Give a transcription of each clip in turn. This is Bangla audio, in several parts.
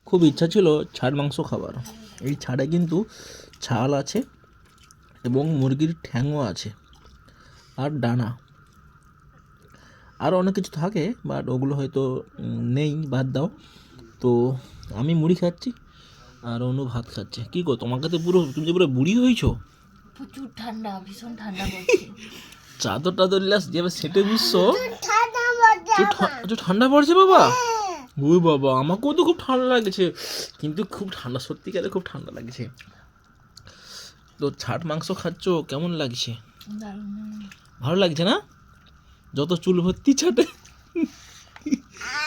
খুব ইচ্ছা ছিল ছাড় মাংস খাবার। এই ছাড়ে কিন্তু ছাল আছে এবং মুরগির ঠ্যাংও আছে আর ডানা আরও অনেক কিছু থাকে, বাট ওগুলো হয়তো নেই, বাদ দাও। তো আমি মুড়ি খাচ্ছি আর অনু ভাত খাচ্ছে। কী গো, তোমাকে তো পুরো, তুমি তো পুরো বুড়ি হয়েছো। প্রচুর ঠান্ডা, ভীষণ ঠান্ডা পড়ছে। চাদর টাদর যেভাবে সেটে বুঝছো, ঠান্ডা পড়ছে বাবা। ওই বাবা, আমাকেও তো খুব ঠান্ডা লাগছে, কিন্তু খুব ঠান্ডা, সত্যিকারে খুব ঠান্ডা লাগছে। তো ছাট মাংস খাচ্ছ, কেমন লাগছে? ভালো লাগছে না? যত চুল ভর্তি ছাটে,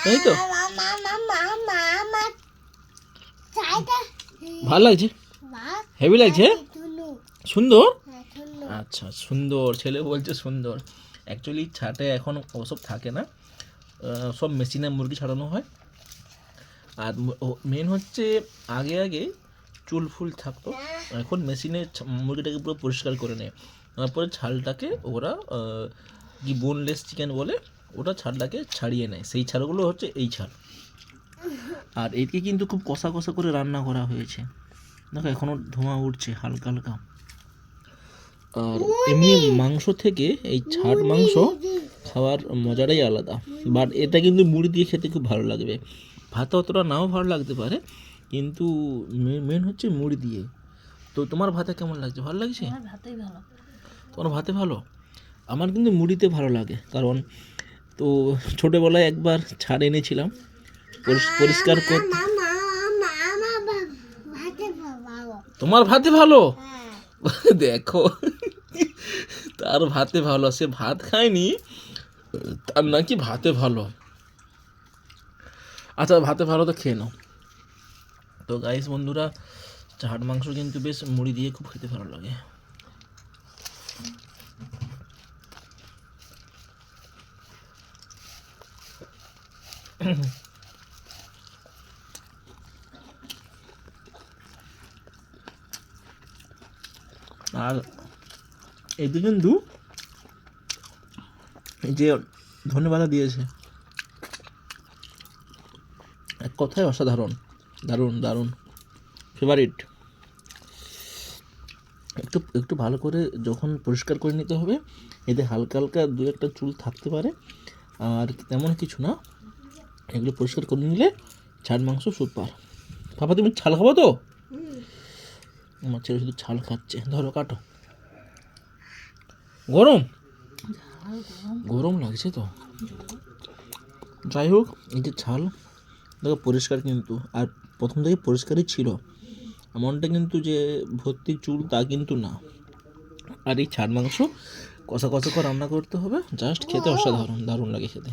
তাই তো ভালো লাগছে, হেভি লাগছে, সুন্দর। আচ্ছা, সুন্দর ছেলে বলছে সুন্দর। অ্যাকচুয়ালি ছাটে এখন ওসব থাকে না, সব মেশিনে মুরগি ছাড়ানো হয়। আর মেন হচ্ছে আগে আগে চুল ফুল থাকতো, এখন মেশিনে মুরগিটাকে পুরো পরিষ্কার করে নেয়, তারপরে ছালটাকে ওরা কি বোনলেস চিকেন বলে, ওটা ছালটাকে ছাড়িয়ে নেয়। সেই ছালগুলো হচ্ছে এই ছাল। আর এদিকে কিন্তু খুব কষা কষা করে রান্না করা হয়েছে, দেখো এখনও ধোঁয়া উঠছে হালকা হালকা। আর এমনি মাংস থেকে এই ছাট মাংস খাওয়ার মজাটাই আলাদা। বাট এটা কিন্তু মুড়ি দিয়ে খেতে খুব ভালো লাগবে, ভাতে অতটা নাও ভালো লাগতে পারে, কিন্তু মেন হচ্ছে মুড়ি দিয়ে। তো তোমার ভাতে কেমন লাগছে? ভালো লাগছে? ভাতেই ভালো। তোমার ভাতে ভালো? আমার কিন্তু মুড়িতে ভালো লাগে, কারণ তো ছোটোবেলায় একবার ছাড় এনেছিলাম পরিষ্কার করতে। তোমার ভাতে ভালো? দেখো, তার ভাতে ভালো, সে ভাত খায়নি, তার নাকি ভাতে ভালো। আচ্ছা, ভাতে ভালো তো খেয়ে নাও। তো গাইস বন্ধুরা, ছাট মাংস কিন্তু বেশ মুড়ি দিয়ে খুব খেতে ভালো লাগে। আর এতে কিন্তু এই যে ধন্যবাদ দিয়েছে, এক কথায় অসাধারণ, দারুণ দারুণ, ফেভারিট। একটু একটু ভালো করে যখন পরিষ্কার করে নিতে হবে, এতে হালকা হালকা দু একটা চুল থাকতে পারে, আর তেমন কিছু না। এগুলো পরিষ্কার করে নিলে ছাড় মাংস সুপার। বাবা, তুমি ছাল খাবো তো? আমার ছেলে শুধু ছাল খাচ্ছে। ধরো, কাটো। গরম গরম লাগছে তো। যাই হোক, এই যে ছাল দেখো পরিষ্কার কিন্তু, আর প্রথম থেকে পরিষ্কারই ছিল, এমনটা কিন্তু যে ভর্তি চুল তা কিন্তু না। আর এই ছাড় মাংস কষা কষা করে রান্না করতে হবে, জাস্ট খেতে অসাধারণ, দারুণ লাগে খেতে।